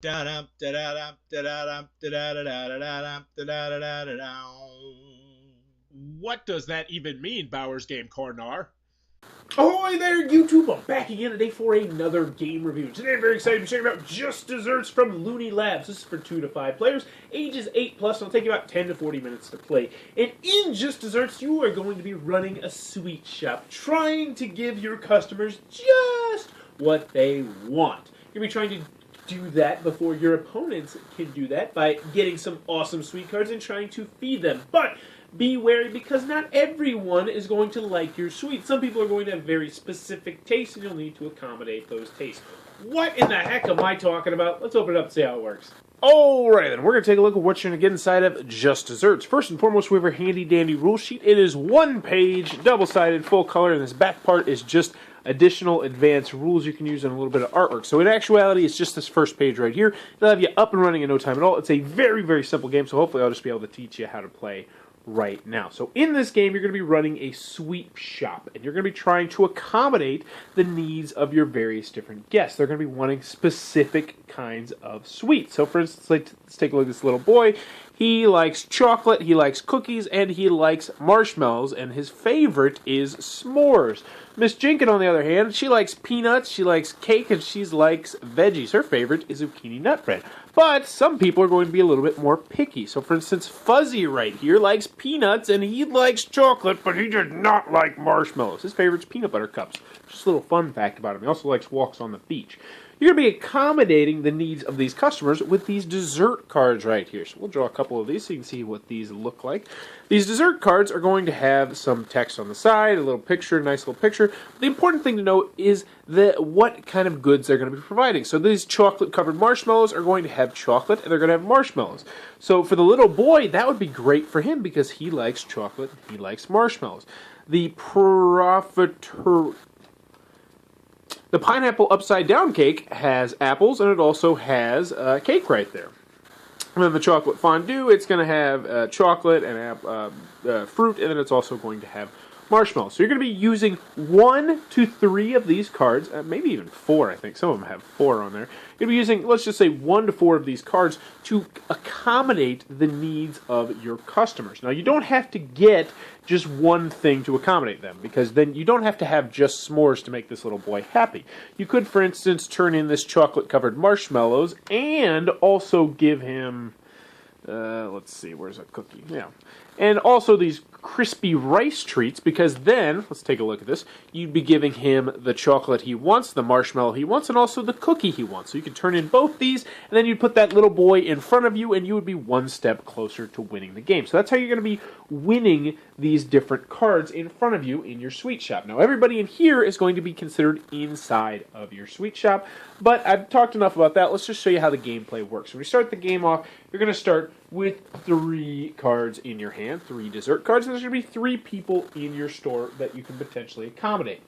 Da-dum, da-da-dum, da-da-dum, da-da-da-da-da-dum, da-da-da-da-da-dum. What does that even mean, Bowers Game Corner? Ahoy there, YouTube! I'm back again today for another game review. Today I'm very excited to be sharing about Just Desserts from Looney Labs. This is for 2 to 5 players, ages 8 plus, and it'll take you about 10 to 40 minutes to play. And in Just Desserts, you are going to be running a sweet shop, trying to give your customers just what they want. You're going to be trying to do that before your opponents can do that by getting some awesome sweet cards and trying to feed them. But be wary because not everyone is going to like your sweets. Some people are going to have very specific tastes and you'll need to accommodate those tastes. What in the heck am I talking about? Let's open it up and see how it works. Alright then, we're going to take a look at what you're going to get inside of Just Desserts. First and foremost, we have our handy dandy rule sheet. It is one page, double-sided, full color, and this back part is just additional advanced rules you can use and a little bit of artwork. So in actuality, it's just this first page right here. It'll have you up and running in no time at all. It's a very, very simple game, so hopefully I'll just be able to teach you how to play right now. So in this game, you're going to be running a sweet shop, and you're going to be trying to accommodate the needs of your various different guests. They're going to be wanting specific kinds of sweets. So for instance, let's take a look at this little boy. He likes chocolate, he likes cookies, and he likes marshmallows, and his favorite is s'mores. Miss Jenkins, on the other hand, she likes peanuts, she likes cake, and she likes veggies. Her favorite is zucchini nut bread. But some people are going to be a little bit more picky. So for instance, Fuzzy right here likes peanuts, and he likes chocolate, but he does not like marshmallows. His favorite's peanut butter cups. Just a little fun fact about him. He also likes walks on the beach. You're going to be accommodating the needs of these customers with these dessert cards right here. So we'll draw a couple of these so you can see what these look like. These dessert cards are going to have some text on the side, a little picture, a nice little picture. The important thing to know is what kind of goods they're going to be providing. So these chocolate-covered marshmallows are going to have chocolate, and they're going to have marshmallows. So for the little boy, that would be great for him because he likes chocolate, he likes marshmallows. The pineapple upside down cake has apples, and it also has cake right there. And then the chocolate fondue, it's going to have chocolate and fruit, and then it's also going to have marshmallows. So you're going to be using 1 to 3 of these cards, maybe even 4, I think. Some of them have 4 on there. You're going to be using, let's just say, 1 to 4 of these cards to accommodate the needs of your customers. Now, you don't have to get just one thing to accommodate them, because then you don't have to have just s'mores to make this little boy happy. You could, for instance, turn in this chocolate-covered marshmallows and also give him, let's see, where's a cookie? Yeah. And also these crispy rice treats, because then, let's take a look at this, you'd be giving him the chocolate he wants, the marshmallow he wants, and also the cookie he wants. So you can turn in both these, and then you'd put that little boy in front of you, and you would be one step closer to winning the game. So that's how you're going to be winning these different cards in front of you in your sweet shop. Now, everybody in here is going to be considered inside of your sweet shop, but I've talked enough about that. Let's just show you how the gameplay works. When we start the game off, you're going to start with 3 cards in your hand, 3 dessert cards, and there's going to be 3 people in your store that you can potentially accommodate.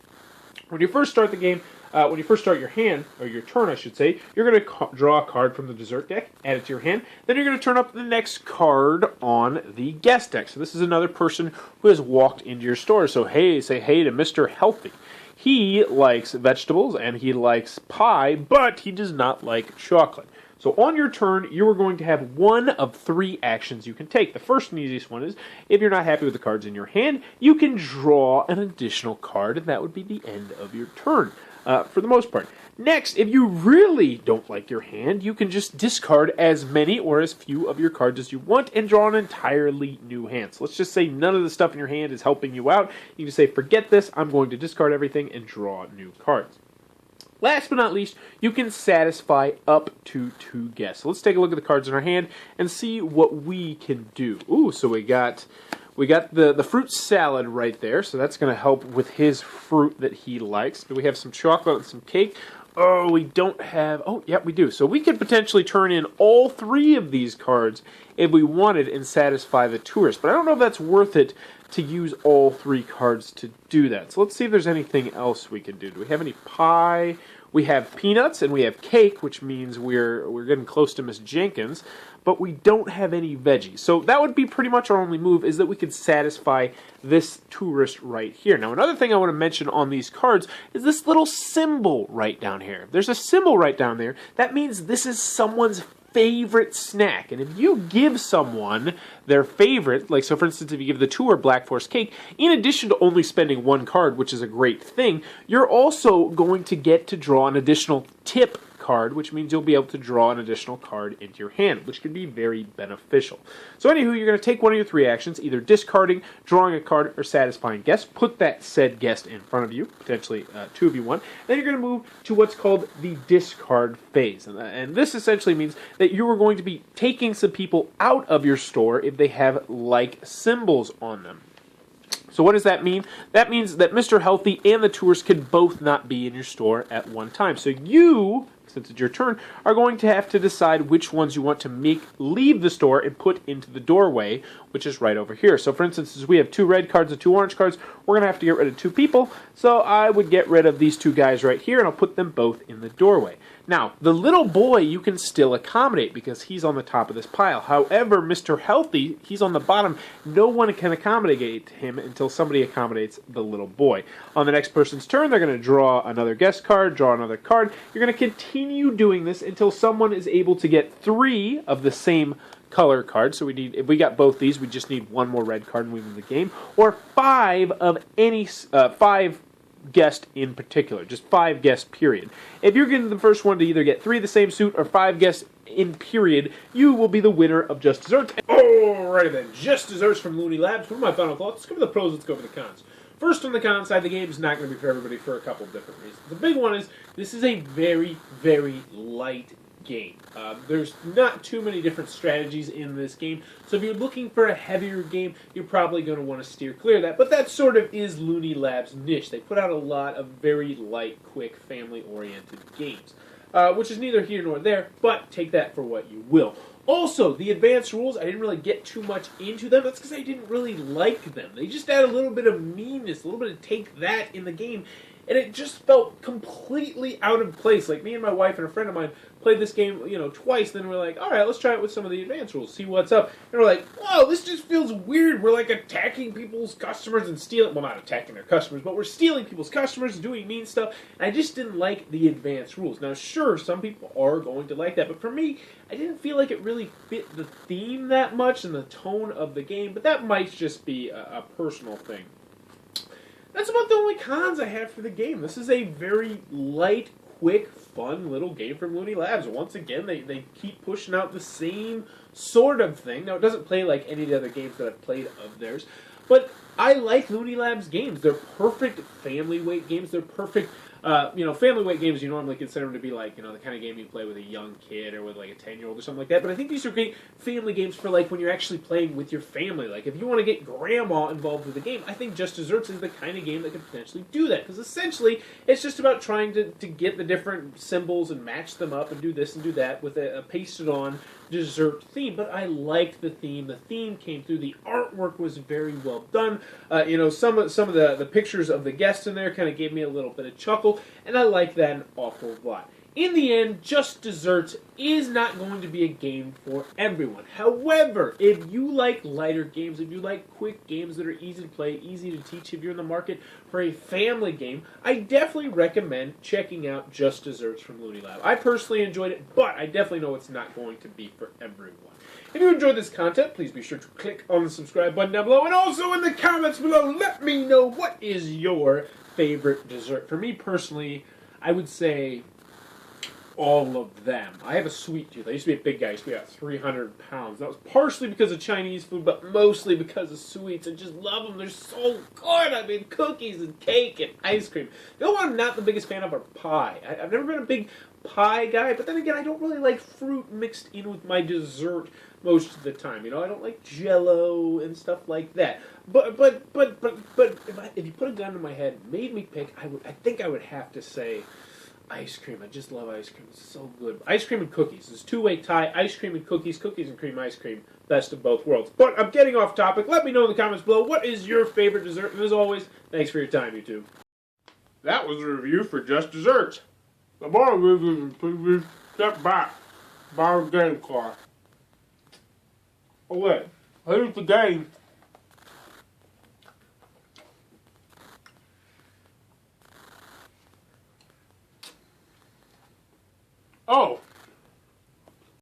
When you first start the game, when you first start your hand, or your turn I should say, you're going to draw a card from the dessert deck, add it to your hand, then you're going to turn up the next card on the guest deck. So this is another person who has walked into your store. So hey, say hey to Mr. Healthy. He likes vegetables and he likes pie, but he does not like chocolate. So on your turn, you are going to have 1 of 3 actions you can take. The first and easiest one is, if you're not happy with the cards in your hand, you can draw an additional card, and that would be the end of your turn, for the most part. Next, if you really don't like your hand, you can just discard as many or as few of your cards as you want and draw an entirely new hand. So let's just say none of the stuff in your hand is helping you out. You can say, forget this, I'm going to discard everything and draw new cards. Last but not least, you can satisfy up to 2 guests. So let's take a look at the cards in our hand and see what we can do. Ooh, so we got the fruit salad right there, so that's going to help with his fruit that he likes. Do we have some chocolate and some cake? Oh, we don't have... Oh, yeah, we do. So we could potentially turn in all 3 of these cards if we wanted and satisfy the tourist. But I don't know if that's worth it to use all 3 cards to do that. So let's see if there's anything else we can do. Do we have any pie? We have peanuts and we have cake, which means we're getting close to Miss Jenkins, but we don't have any veggies. So that would be pretty much our only move, is that we could satisfy this tourist right here. Now, another thing I want to mention on these cards is this little symbol right down here. There's a symbol right down there. That means this is someone's favorite snack. And if you give someone their favorite, like so for instance, if you give the tour Black Forest cake, in addition to only spending one card, which is a great thing, you're also going to get to draw an additional tip card, which means you'll be able to draw an additional card into your hand, which can be very beneficial. So anywho, you're going to take one of your 3 actions, either discarding, drawing a card, or satisfying guest. Put that said guest in front of you, potentially 2 if you want. Then you're going to move to what's called the discard phase. And this essentially means that you are going to be taking some people out of your store if they have like symbols on them. So what does that mean? That means that Mr. Healthy and the tourist can both not be in your store at one time. So you, since it's your turn, are going to have to decide which ones you want to leave the store and put into the doorway, which is right over here. So for instance, as we have 2 red cards and 2 orange cards, we're going to have to get rid of 2 people. So I would get rid of these 2 guys right here, and I'll put them both in the doorway. Now, the little boy you can still accommodate because he's on the top of this pile. However, Mr. Healthy, he's on the bottom. No one can accommodate him until somebody accommodates the little boy. On the next person's turn, they're going to draw another guest card, draw another card. You're going to continue doing this until someone is able to get 3 of the same color cards. So if we got both these, we just need 1 more red card and we win the game. Or 5 of any 5 guest in particular, just 5 guests period. If you're getting the first one to either get 3 of the same suit or 5 guests in period, you will be the winner of Just Desserts. Alrighty then, Just Desserts from Looney Labs. What are my final thoughts? Let's go over the pros, let's go over the cons. First, on the con side, the game is not going to be for everybody for a couple of different reasons. The big one is this is a very, very light game. There's not too many different strategies in this game, so if you're looking for a heavier game, you're probably going to want to steer clear of that, but that sort of is Looney Labs' niche. They put out a lot of very light, quick, family-oriented games, which is neither here nor there, but take that for what you will. Also, the advanced rules, I didn't really get too much into them. That's because I didn't really like them. They just add a little bit of meanness, a little bit of take that in the game, and it just felt completely out of place. Like, me and my wife and a friend of mine played this game, twice, then we're like, alright, let's try it with some of the advanced rules, see what's up. And we're like, whoa, this just feels weird. We're like attacking people's customers and stealing, well, not attacking their customers, but we're stealing people's customers and doing mean stuff. And I just didn't like the advanced rules. Now, sure, some people are going to like that, but for me, I didn't feel like it really fit the theme that much and the tone of the game, but that might just be a personal thing. That's about the only cons I have for the game. This is a very light, quick, fun little game from Looney Labs. Once again, they keep pushing out the same sort of thing. Now, it doesn't play like any of the other games that I've played of theirs, but I like Looney Labs games. They're perfect family weight games. They're perfect, family weight games you normally consider them to be like, the kind of game you play with a young kid or with like a 10-year-old or something like that. But I think these are great family games for like when you're actually playing with your family. Like if you want to get grandma involved with the game, I think Just Desserts is the kind of game that could potentially do that. Because essentially, it's just about trying to get the different symbols and match them up and do this and do that with a pasted on dessert theme. But I liked the theme. The theme came through. The artwork was very well done. Some of the pictures of the guests in there kind of gave me a little bit of chuckle, and I like that an awful lot. In the end, Just Desserts is not going to be a game for everyone. However, if you like lighter games, if you like quick games that are easy to play, easy to teach, if you're in the market for a family game, I definitely recommend checking out Just Desserts from Looney Lab. I personally enjoyed it, but I definitely know it's not going to be for everyone. If you enjoyed this content, please be sure to click on the subscribe button down below, and also in the comments below, let me know what is your favorite dessert. For me personally, I would say all of them. I have a sweet tooth. I used to be a big guy. I used to be about 300 pounds. That was partially because of Chinese food, but mostly because of sweets. I just love them. They're so good. I mean, cookies and cake and ice cream. The only one I'm not the biggest fan of are pie. I've never been a big pie guy, but then again, I don't really like fruit mixed in with my dessert most of the time. I don't like Jell-O and stuff like that. But if you put a gun to my head, made me pick, I think I would have to say ice cream. I just love ice cream. It's so good. Ice cream and cookies. It's a two-way tie. Ice cream and cookies. Cookies and cream ice cream. Best of both worlds. But I'm getting off topic. Let me know in the comments below what is your favorite dessert. And as always, thanks for your time, YouTube. That was a review for Just Desserts. The bar review, please step back. Bar game car. Oh wait, here's the game. Oh,